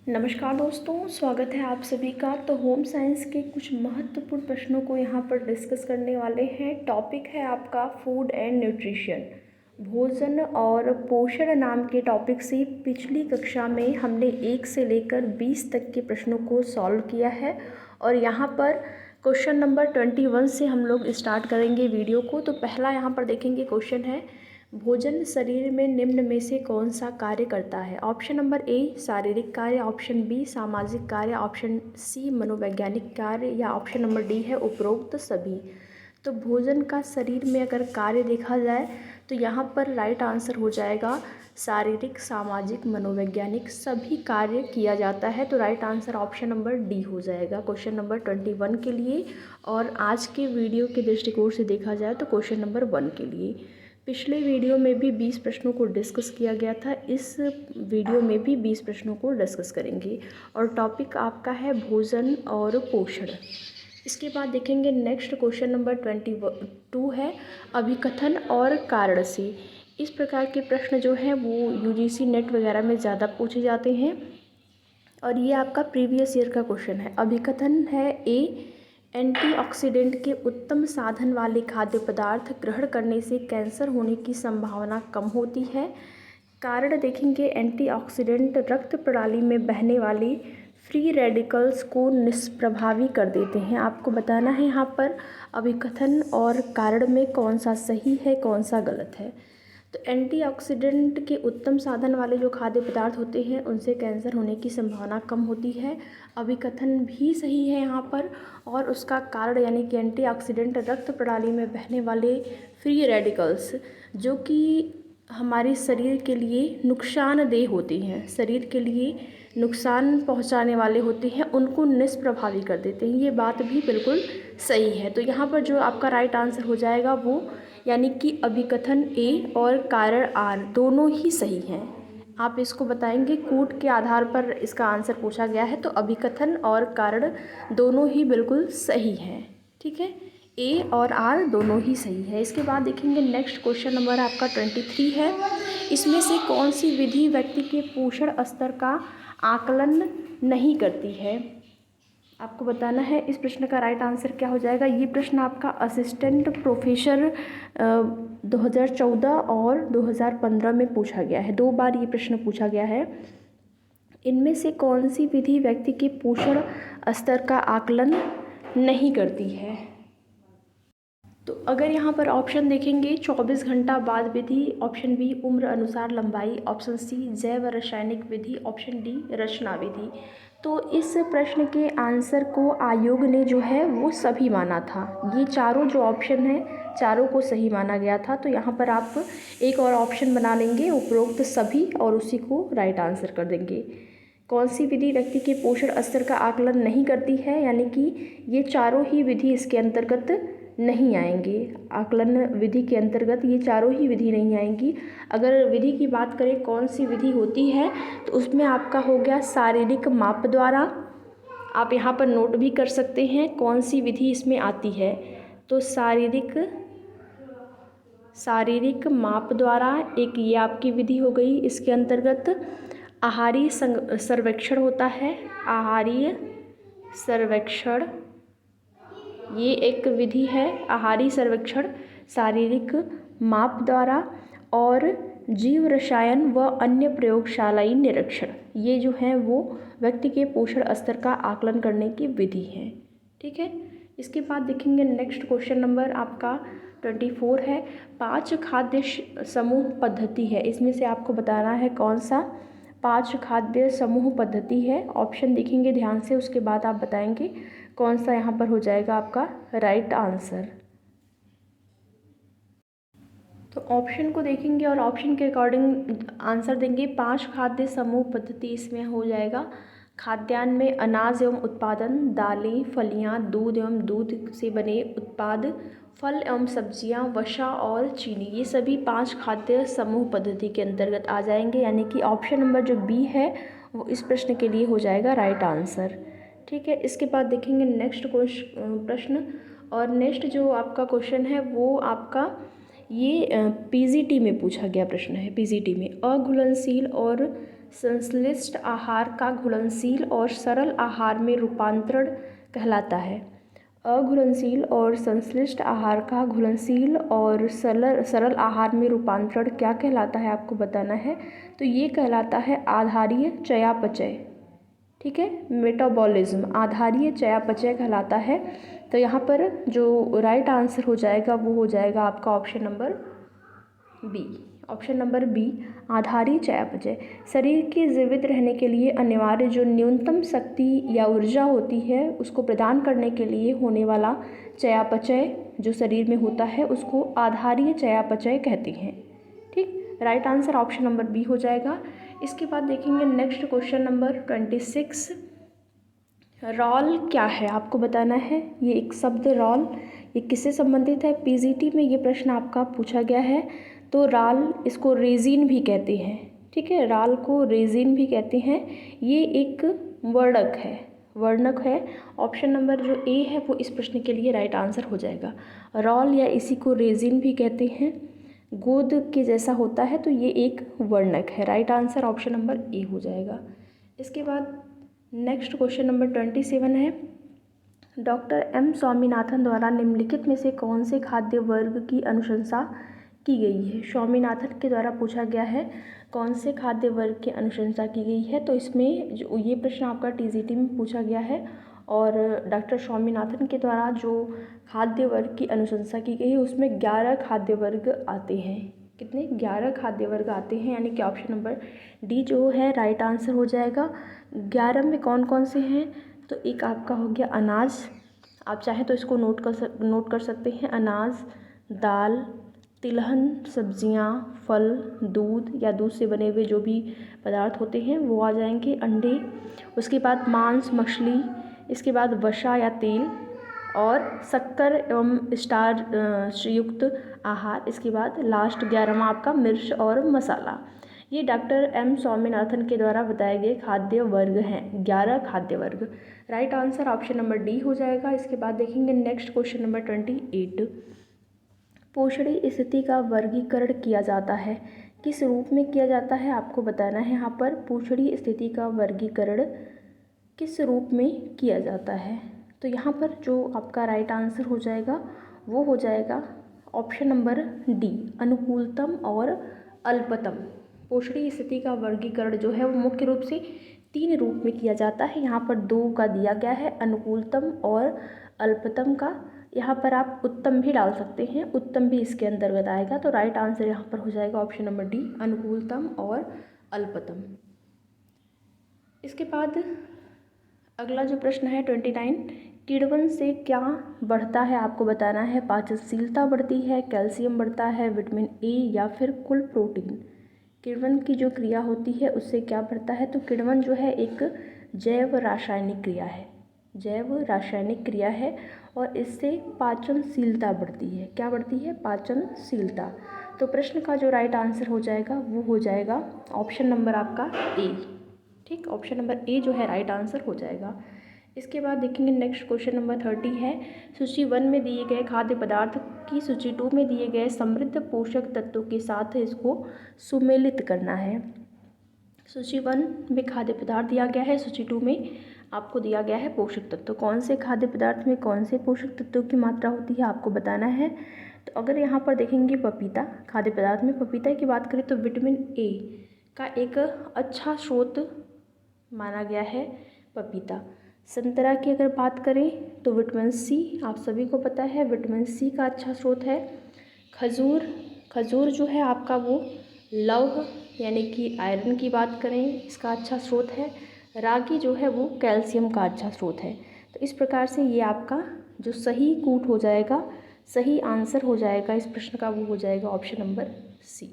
नमस्कार दोस्तों, स्वागत है आप सभी का। तो होम साइंस के कुछ महत्वपूर्ण प्रश्नों को यहाँ पर डिस्कस करने वाले हैं। टॉपिक है आपका फूड एंड न्यूट्रिशन, भोजन और पोषण नाम के टॉपिक से पिछली कक्षा में हमने 1 से लेकर 20 तक के प्रश्नों को सॉल्व किया है और यहाँ पर क्वेश्चन नंबर 21 से हम लोग स्टार्ट करेंगे वीडियो को। तो पहला यहाँ पर देखेंगे क्वेश्चन है, भोजन शरीर में निम्न में से कौन सा कार्य करता है। ऑप्शन नंबर ए शारीरिक कार्य, ऑप्शन बी सामाजिक कार्य, ऑप्शन सी मनोवैज्ञानिक कार्य या ऑप्शन नंबर डी है उपरोक्त सभी। तो भोजन का शरीर में अगर कार्य देखा जाए तो यहाँ पर राइट आंसर हो जाएगा शारीरिक, सामाजिक, मनोवैज्ञानिक सभी कार्य किया जाता है। तो right answer option number D हो जाएगा क्वेश्चन नंबर 21 के लिए। और आज के वीडियो के दृष्टिकोण से देखा जाए तो क्वेश्चन नंबर 1 के लिए। पिछले वीडियो में भी 20 प्रश्नों को डिस्कस किया गया था, इस वीडियो में भी 20 प्रश्नों को डिस्कस करेंगे और टॉपिक आपका है भोजन और पोषण। इसके बाद देखेंगे नेक्स्ट क्वेश्चन नंबर 22 है, अभिकथन और कारण से। इस प्रकार के प्रश्न जो हैं वो यूजीसी नेट वगैरह में ज़्यादा पूछे जाते हैं और ये आपका प्रीवियस ईयर का क्वेश्चन है। अभिकथन है ए, एंटीऑक्सीडेंट के उत्तम साधन वाले खाद्य पदार्थ ग्रहण करने से कैंसर होने की संभावना कम होती है। कारण देखेंगे, एंटीऑक्सीडेंट रक्त प्रणाली में बहने वाले फ्री रेडिकल्स को निष्प्रभावी कर देते हैं। आपको बताना है यहाँ पर अभिकथन और कारण में कौन सा सही है कौन सा गलत है। तो एंटीऑक्सीडेंट के उत्तम साधन वाले जो खाद्य पदार्थ होते हैं उनसे कैंसर होने की संभावना कम होती है, अभिकथन भी सही है यहाँ पर। और उसका कारण यानी कि एंटीऑक्सीडेंट रक्त प्रणाली में बहने वाले फ्री रेडिकल्स जो कि हमारे शरीर के लिए नुकसानदेह होती हैं, शरीर के लिए नुकसान पहुंचाने वाले होते हैं, उनको निष्प्रभावी कर देते हैं। ये बात भी बिल्कुल सही है। तो यहाँ पर जो आपका राइट आंसर हो जाएगा वो यानी कि अभिकथन ए और कारण आर दोनों ही सही हैं। आप इसको बताएंगे कूट के आधार पर इसका आंसर पूछा गया है, तो अभिकथन और कारण दोनों ही बिल्कुल सही हैं। ठीक है, ए और आर दोनों ही सही है। इसके बाद देखेंगे नेक्स्ट क्वेश्चन नंबर आपका 23 है, इसमें से कौन सी विधि व्यक्ति के पोषण स्तर का आकलन नहीं करती है। आपको बताना है इस प्रश्न का राइट आंसर क्या हो जाएगा। ये प्रश्न आपका असिस्टेंट प्रोफेसर 2014 और 2015 में पूछा गया है, 2 बार ये प्रश्न पूछा गया है। इनमें से कौन सी विधि व्यक्ति के पोषण स्तर का आकलन नहीं करती है। तो अगर यहाँ पर ऑप्शन देखेंगे 24 घंटा बाद विधि, ऑप्शन बी उम्र अनुसार लंबाई, ऑप्शन सी जैव रासायनिक विधि, ऑप्शन डी रचना विधि। तो इस प्रश्न के आंसर को आयोग ने जो है वो सभी माना था। ये चारों जो ऑप्शन हैं चारों को सही माना गया था। तो यहाँ पर आप एक और ऑप्शन बना लेंगे उपरोक्त सभी और उसी को राइट आंसर कर देंगे। कौन सी विधि व्यक्ति के पोषण स्तर का आकलन नहीं करती है, यानी कि ये चारों ही विधि इसके अंतर्गत नहीं आएंगे। आकलन विधि के अंतर्गत ये चारों ही विधि नहीं आएंगी। अगर विधि की बात करें कौन सी विधि होती है तो उसमें आपका हो गया शारीरिक माप द्वारा। आप यहाँ पर नोट भी कर सकते हैं कौन सी विधि इसमें आती है। तो शारीरिक माप द्वारा एक ये आपकी विधि हो गई। इसके अंतर्गत आहारीय सर्वेक्षण होता है, आहारीय सर्वेक्षण ये एक विधि है, आहारीय सर्वेक्षण शारीरिक माप द्वारा। और जीव रसायन व अन्य प्रयोगशालाई निरीक्षण ये जो है वो व्यक्ति के पोषण स्तर का आकलन करने की विधि है। ठीक है, इसके बाद देखेंगे नेक्स्ट क्वेश्चन नंबर आपका 24 है, 5 खाद्य समूह पद्धति है। इसमें से आपको बताना है कौन सा 5 खाद्य समूह पद्धति है। ऑप्शन देखेंगे ध्यान से, उसके बाद आप बताएंगे कौन सा यहाँ पर हो जाएगा आपका राइट आंसर। तो ऑप्शन को देखेंगे और ऑप्शन के अकॉर्डिंग आंसर देंगे। 5 खाद्य समूह पद्धति इसमें हो जाएगा खाद्यान्न में अनाज एवं उत्पादन, दालें, फलियां, दूध एवं दूध से बने उत्पाद, फल एवं सब्जियां, वसा और चीनी, ये सभी 5 खाद्य समूह पद्धति के अंतर्गत आ जाएंगे। यानी कि ऑप्शन नंबर जो बी है वो इस प्रश्न के लिए हो जाएगा राइट आंसर। ठीक है, इसके बाद देखेंगे नेक्स्ट प्रश्न। और नेक्स्ट जो आपका क्वेश्चन है वो आपका ये पीजीटी में पूछा गया प्रश्न है। पीजीटी में अघुलनशील और संश्लिष्ट आहार का घुलनशील और सरल आहार में रूपांतरण कहलाता है? अघुलनशील और संश्लिष्ट आहार का घुलनशील और सरल आहार में रूपांतरण क्या कहलाता है, आपको बताना है। तो ये कहलाता है आधारीय चयापचय। ठीक है, मेटाबॉलिज्म, आधारीय चयापचय कहलाता है। तो यहाँ पर जो राइट आंसर हो जाएगा वो हो जाएगा आपका option number B. Option number B, आधारीय चयापचय। शरीर के जीवित रहने के लिए अनिवार्य जो न्यूनतम शक्ति या ऊर्जा होती है उसको प्रदान करने के लिए होने वाला चयापचय जो शरीर में होता है उसको आधारीय चयापचय कहते हैं। ठीक, right answer option number B हो जाएगा। इसके बाद देखेंगे नेक्स्ट क्वेश्चन नंबर 26। रॉल क्या है, आपको बताना है। ये एक शब्द रॉल, ये किससे संबंधित है? पीजीटी में ये प्रश्न आपका पूछा गया है। तो राल, इसको रेजिन भी कहते हैं। ठीक है, राल को रेजिन भी कहते हैं। ये एक वर्णक है। ऑप्शन नंबर जो ए है वो इस प्रश्न के लिए राइट आंसर हो जाएगा। रॉल या इसी को रेजिन भी कहते हैं, गोंद के जैसा होता है, तो ये एक वर्णक है। Right answer option number A हो जाएगा। इसके बाद नेक्स्ट क्वेश्चन नंबर 27 है। डॉक्टर एम स्वामीनाथन द्वारा निम्नलिखित में से कौन से खाद्य वर्ग की अनुशंसा की गई है? स्वामीनाथन के द्वारा पूछा गया है कौन से खाद्य वर्ग की अनुशंसा की गई है। तो इसमें जो ये प्रश्न आपका टीजीटी में पूछा गया है और डॉक्टर स्वामीनाथन के द्वारा जो खाद्य वर्ग की अनुशंसा की गई है उसमें 11 खाद्य वर्ग आते हैं। कितने? 11 खाद्य वर्ग आते हैं, यानी कि ऑप्शन नंबर डी जो है राइट आंसर हो जाएगा। 11 में कौन कौन से हैं? तो एक आपका हो गया अनाज, आप चाहे तो इसको नोट कर सकते हैं। अनाज, दाल, तिलहन, सब्जियां, फल, दूध या दूध से बने हुए जो भी पदार्थ होते हैं वो आ जाएंगे। अंडे, उसके बाद मांस, मछली, इसके बाद वसा या तेल और शक्कर एवं स्टार्च युक्त आहार। इसके बाद लास्ट 11वां आपका मिर्च और मसाला। ये डॉक्टर एम स्वामीनाथन के द्वारा बताए गए खाद्य वर्ग हैं, 11 खाद्य वर्ग। Right answer option number D हो जाएगा। इसके बाद देखेंगे नेक्स्ट क्वेश्चन नंबर 28। पोषणी स्थिति का वर्गीकरण किया जाता है, किस रूप में किया जाता है, आपको बताना है। यहाँ पर पोषणी स्थिति का वर्गीकरण किस रूप में किया जाता है? तो यहाँ पर जो आपका राइट आंसर हो जाएगा वो हो जाएगा ऑप्शन नंबर डी, अनुकूलतम और अल्पतम। पोषणी स्थिति का वर्गीकरण जो है वो मुख्य रूप से 3 रूप में किया जाता है। यहाँ पर 2 का दिया गया है, अनुकूलतम और अल्पतम का। यहाँ पर आप उत्तम भी डाल सकते हैं, उत्तम भी इसके अंतर्गत आएगा। तो राइट आंसर यहाँ पर हो जाएगा ऑप्शन नंबर डी, अनुकूलतम और अल्पतम। इसके बाद अगला जो प्रश्न है 29, किण्वन से क्या बढ़ता है, आपको बताना है। पाचनशीलता बढ़ती है, कैल्शियम बढ़ता है, विटामिन ए या फिर कुल प्रोटीन। किण्वन की जो क्रिया होती है उससे क्या बढ़ता है? तो किण्वन जो है एक जैव रासायनिक क्रिया है और इससे पाचनशीलता बढ़ती है। क्या बढ़ती है? पाचनशीलता। तो प्रश्न का जो राइट आंसर हो जाएगा वो हो जाएगा ऑप्शन नंबर आपका ए। ठीक, ऑप्शन नंबर ए जो है राइट आंसर हो जाएगा। इसके बाद देखेंगे नेक्स्ट क्वेश्चन नंबर 30 है। सूची 1 में दिए गए खाद्य पदार्थ की सूची 2 में दिए गए समृद्ध पोषक तत्वों के साथ इसको सुमेलित करना है। सूची 1 में खाद्य पदार्थ दिया गया है, सूची 2 में आपको दिया गया है पोषक तत्व। कौन से खाद्य पदार्थ में कौन से पोषक तत्वों की मात्रा होती है आपको बताना है। तो अगर यहाँ पर देखेंगे पपीता, खाद्य पदार्थ में पपीता की बात करें तो विटामिन ए का एक अच्छा स्रोत माना गया है पपीता। संतरा की अगर बात करें तो विटामिन सी, आप सभी को पता है विटामिन सी का अच्छा स्रोत है। खजूर जो है आपका वो लौह यानी कि आयरन की बात करें इसका अच्छा स्रोत है। रागी जो है वो कैल्शियम का अच्छा स्रोत है। तो इस प्रकार से ये आपका जो सही कूट हो जाएगा, सही आंसर हो जाएगा इस प्रश्न का, वो हो जाएगा ऑप्शन नंबर सी।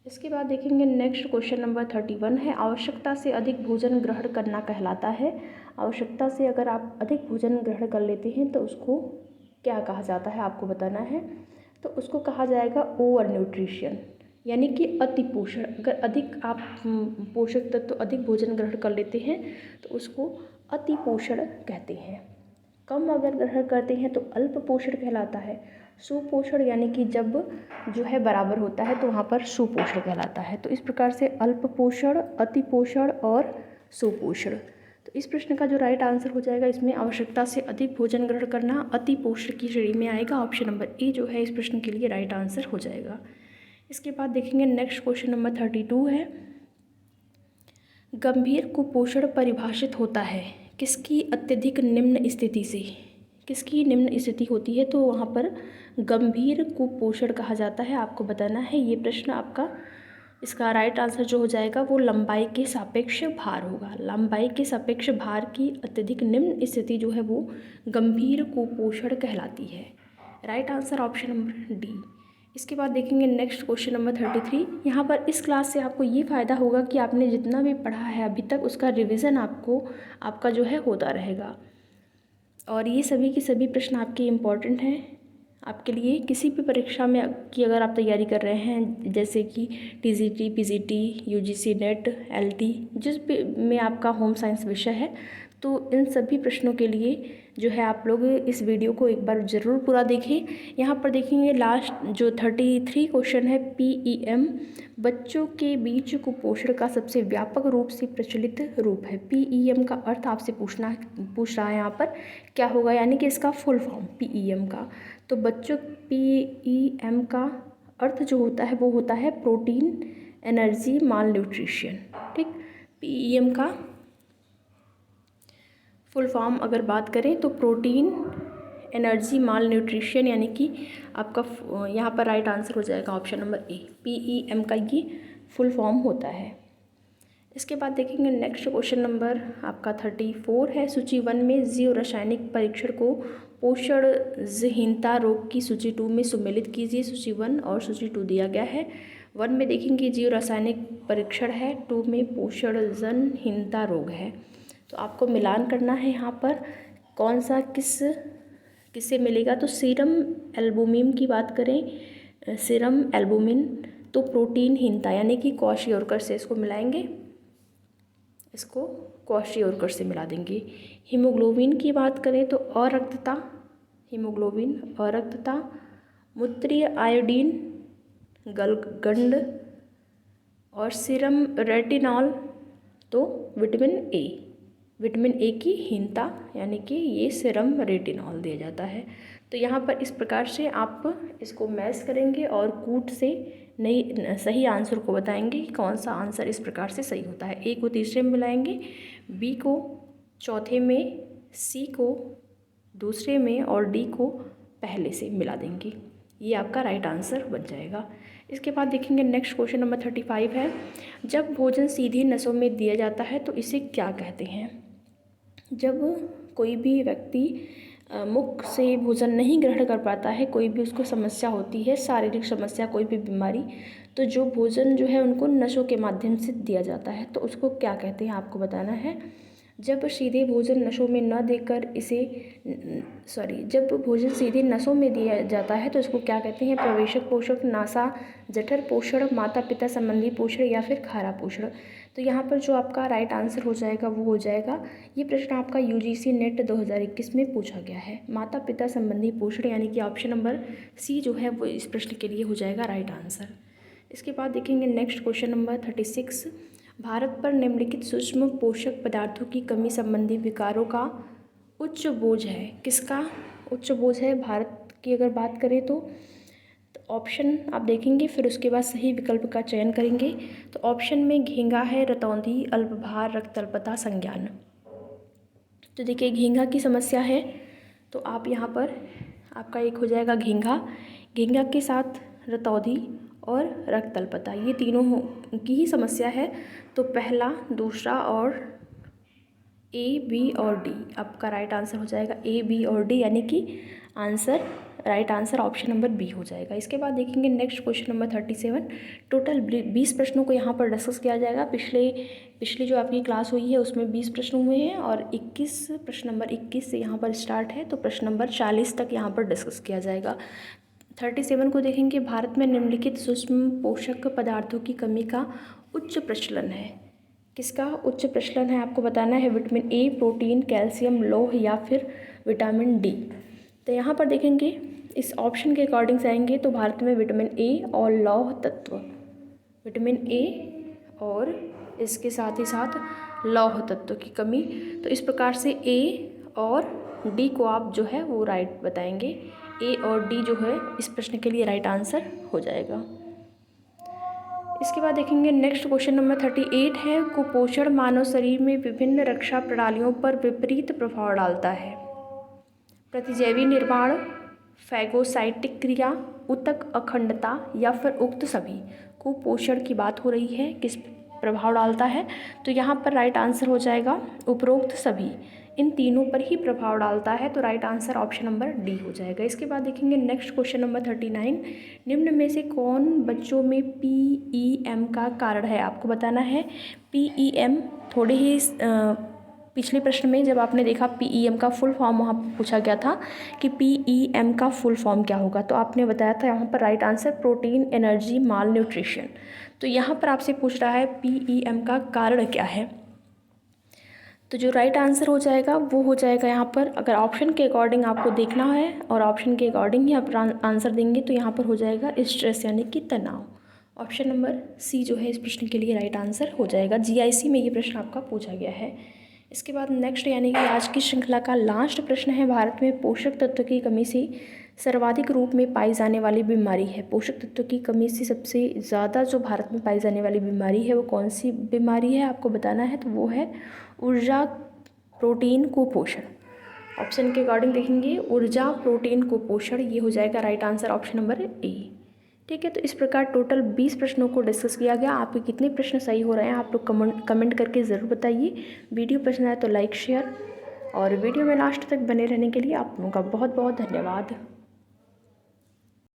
इसके बाद देखेंगे नेक्स्ट क्वेश्चन नंबर 31 है। आवश्यकता से अधिक भोजन ग्रहण करना कहलाता है। आवश्यकता से अगर आप अधिक भोजन ग्रहण कर लेते हैं तो उसको क्या कहा जाता है, आपको बताना है। तो उसको कहा जाएगा ओवर न्यूट्रिशन, यानी कि अति पोषण। अगर अधिक आप पोषक तत्व अधिक भोजन ग्रहण कर लेते हैं तो उसको अति पोषण कहते हैं। कम अगर ग्रहण करते हैं तो अल्प पोषण कहलाता है सुपोषण यानी कि जब जो है बराबर होता है तो वहाँ पर सुपोषण कहलाता है। तो इस प्रकार से अल्प पोषण, अति पोषण और सुपोषण। तो इस प्रश्न का जो राइट आंसर हो जाएगा, इसमें आवश्यकता से अधिक भोजन ग्रहण करना अति पोषण की श्रेणी में आएगा। ऑप्शन नंबर ए जो है इस प्रश्न के लिए राइट आंसर हो जाएगा। इसके बाद देखेंगे नेक्स्ट क्वेश्चन नंबर 32 है, गंभीर कुपोषण परिभाषित होता है किसकी अत्यधिक निम्न स्थिति से। किसकी निम्न स्थिति होती है, तो वहाँ पर गंभीर कुपोषण कहा जाता है, आपको बताना है। ये प्रश्न आपका, इसका राइट आंसर जो हो जाएगा वो लंबाई के सापेक्ष भार होगा। लंबाई के सापेक्ष भार की अत्यधिक निम्न स्थिति जो है वो गंभीर कुपोषण कहलाती है। Right answer option number D. इसके बाद देखेंगे नेक्स्ट क्वेश्चन नंबर 33। यहाँ पर इस क्लास से आपको ये फ़ायदा होगा कि आपने जितना भी पढ़ा है अभी तक उसका रिवीजन आपका जो है होता रहेगा, और ये सभी के सभी प्रश्न आपके इम्पॉर्टेंट हैं आपके लिए। किसी भी परीक्षा में की अगर आप तैयारी कर रहे हैं, जैसे कि TGT, PGT, UGC net, LT, जिस भी में आपका होम साइंस विषय है, तो इन सभी प्रश्नों के लिए जो है आप लोग इस वीडियो को एक बार ज़रूर पूरा देखें। यहाँ पर देखेंगे लास्ट जो 33 क्वेश्चन है, पीईएम बच्चों के बीच कुपोषण का सबसे व्यापक रूप से प्रचलित रूप है। पीईएम का अर्थ आपसे पूछ रहा है यहाँ पर क्या होगा, यानी कि इसका फुल फॉर्म पीईएम का। तो बच्चों, पीईएम का अर्थ जो होता है वो होता है प्रोटीन, एनर्जी, माल न्यूट्रिशन। ठीक, पीईएम का फुल फॉर्म अगर बात करें तो प्रोटीन, एनर्जी, माल न्यूट्रिशन, यानी कि आपका यहाँ पर राइट आंसर हो जाएगा ऑप्शन नंबर ए। पीईएम का ये फुल फॉर्म होता है। इसके बाद देखेंगे नेक्स्ट क्वेश्चन नंबर आपका 34 है, सूची 1 में जीव रासायनिक परीक्षण को पोषणहीनता रोग की सूची 2 में सम्मिलित कीजिए। सूची 1 और सूची 2 दिया गया है। 1 में देखेंगे जीव रासायनिक परीक्षण है, 2 में पोषणहीनता रोग है। तो आपको मिलान करना है यहाँ पर कौन सा किससे मिलेगा। तो सीरम एल्बुमिन की बात करें, सीरम एल्बुमिन तो प्रोटीनहीनता यानी कि क्वाशियोरकर से इसको मिलाएंगे, इसको क्वाशियोरकर से मिला देंगे। हीमोग्लोबिन की बात करें तो अरक्तता, हीमोग्लोबिन अरक्तता, मूत्रीय आयोडीन गलगंड, और सीरम रेटिनॉल तो विटामिन ए की हीनता, यानी कि ये सीरम रेटिनॉल दिया जाता है। तो यहाँ पर इस प्रकार से आप इसको मैच करेंगे और कूट से नई सही आंसर को बताएंगे कि कौन सा आंसर इस प्रकार से सही होता है। ए को तीसरे में मिलाएंगे, बी को चौथे में, सी को दूसरे में और डी को पहले से मिला देंगे। ये आपका राइट आंसर बन जाएगा। इसके बाद देखेंगे नेक्स्ट क्वेश्चन नंबर 35 है, जब भोजन सीधे नसों में दिया जाता है तो इसे क्या कहते हैं। जब कोई भी व्यक्ति मुख से भोजन नहीं ग्रहण कर पाता है, कोई भी उसको समस्या होती है, शारीरिक समस्या, कोई भी बीमारी, तो जो भोजन जो है उनको नसों के माध्यम से दिया जाता है तो उसको क्या कहते हैं आपको बताना है। जब सीधे भोजन नसों में न देकर जब भोजन सीधे नसों में दिया जाता है तो इसको क्या कहते हैं। प्रवेशक पोषक, नासा जठर पोषण, माता पिता संबंधी पोषण या फिर खारा पोषण। तो यहाँ पर जो आपका राइट आंसर हो जाएगा वो हो जाएगा, ये प्रश्न आपका यूजीसी नेट 2021 में पूछा गया है, माता पिता संबंधी पोषण, यानी कि ऑप्शन नंबर सी जो है वो इस प्रश्न के लिए हो जाएगा राइट आंसर। इसके बाद देखेंगे नेक्स्ट क्वेश्चन नंबर 36, भारत पर निम्नलिखित सूक्ष्म पोषक पदार्थों की कमी संबंधी विकारों का उच्च बोझ है। किसका उच्च बोझ है भारत की अगर बात करें तो ऑप्शन आप देखेंगे, फिर उसके बाद सही विकल्प का चयन करेंगे। तो ऑप्शन में घींगा है, रतौंधी, अल्पभार, रक्त अल्पता, संज्ञान। तो देखिए घींगा की समस्या है तो आप यहाँ पर आपका एक हो जाएगा घींगा के साथ रतौंधी और रक्त अल्पता, ये तीनों की ही समस्या है। तो पहला, दूसरा और ए, बी और डी आपका राइट आंसर हो जाएगा, ए, बी और डी, यानी कि right answer option number B हो जाएगा। इसके बाद देखेंगे नेक्स्ट क्वेश्चन नंबर 37, टोटल 20 प्रश्नों को यहाँ पर डिस्कस किया जाएगा। पिछली जो आपकी क्लास हुई है उसमें 20 प्रश्न हुए हैं और 21 प्रश्न नंबर 21 से यहाँ पर स्टार्ट है, तो प्रश्न नंबर 40 तक यहाँ पर डिस्कस किया जाएगा। 37 को देखेंगे, भारत में निम्नलिखित सूक्ष्म पोषक पदार्थों की कमी का उच्च प्रचलन है। किसका उच्च प्रचलन है आपको बताना है, विटामिन ए, प्रोटीन, कैल्शियम, लौह या फिर विटामिन डी। तो यहाँ पर देखेंगे इस ऑप्शन के अकॉर्डिंग जाएंगे तो भारत में विटामिन ए और लौह तत्व, विटामिन ए और इसके साथ ही साथ लौह तत्व की कमी। तो इस प्रकार से ए और डी को आप जो है वो राइट बताएंगे। ए और डी जो है इस प्रश्न के लिए राइट आंसर हो जाएगा। इसके बाद देखेंगे नेक्स्ट क्वेश्चन नंबर 38 है, कुपोषण मानव शरीर में विभिन्न रक्षा प्रणालियों पर विपरीत प्रभाव डालता है। प्रतिजैवी निर्माण, फैगोसाइटिक क्रिया, ऊतक अखंडता या फिर उक्त सभी। कुपोषण की बात हो रही है, किस प्रभाव डालता है, तो यहाँ पर राइट आंसर हो जाएगा उपरोक्त सभी, इन तीनों पर ही प्रभाव डालता है। तो right answer option number D हो जाएगा। इसके बाद देखेंगे नेक्स्ट क्वेश्चन नंबर 39, निम्न में से कौन बच्चों में PEM का कारण है। आपको बताना है PEM। थोड़े ही पिछले प्रश्न में जब आपने देखा PEM का फुल फॉर्म वहाँ पूछा गया था कि PEM का फुल फॉर्म क्या होगा, तो आपने बताया था यहाँ पर राइट आंसर प्रोटीन एनर्जी माल न्यूट्रिशन। तो यहाँ पर आपसे पूछ रहा है PEM का कारण क्या है, तो जो राइट आंसर हो जाएगा वो हो जाएगा यहाँ पर, अगर ऑप्शन के अकॉर्डिंग आपको देखना है और ऑप्शन के अकॉर्डिंग ही आप आंसर देंगे तो यहाँ पर हो जाएगा स्ट्रेस यानी कि तनाव। ऑप्शन नंबर सी जो है इस प्रश्न के लिए राइट आंसर हो जाएगा। GIC में ये प्रश्न आपका पूछा गया है। इसके बाद नेक्स्ट यानी कि आज की श्रृंखला का लास्ट प्रश्न है, भारत में पोषक तत्व की कमी से सर्वाधिक रूप में पाई जाने वाली बीमारी है। पोषक तत्व की कमी से सबसे ज़्यादा जो भारत में पाई जाने वाली बीमारी है वो कौन सी बीमारी है आपको बताना है, तो वो है ऊर्जा प्रोटीन कुपोषण। ऑप्शन के अकॉर्डिंग देखेंगे ऊर्जा प्रोटीन कुपोषण, ये हो जाएगा right answer option number A. ठीक है, तो इस प्रकार टोटल 20 प्रश्नों को डिस्कस किया गया। आपके कितने प्रश्न सही हो रहे हैं आप लोग कमेंट करके ज़रूर बताइए। वीडियो पसंद आए तो लाइक शेयर, और वीडियो में लास्ट तक बने रहने के लिए आप लोगों का बहुत बहुत धन्यवाद।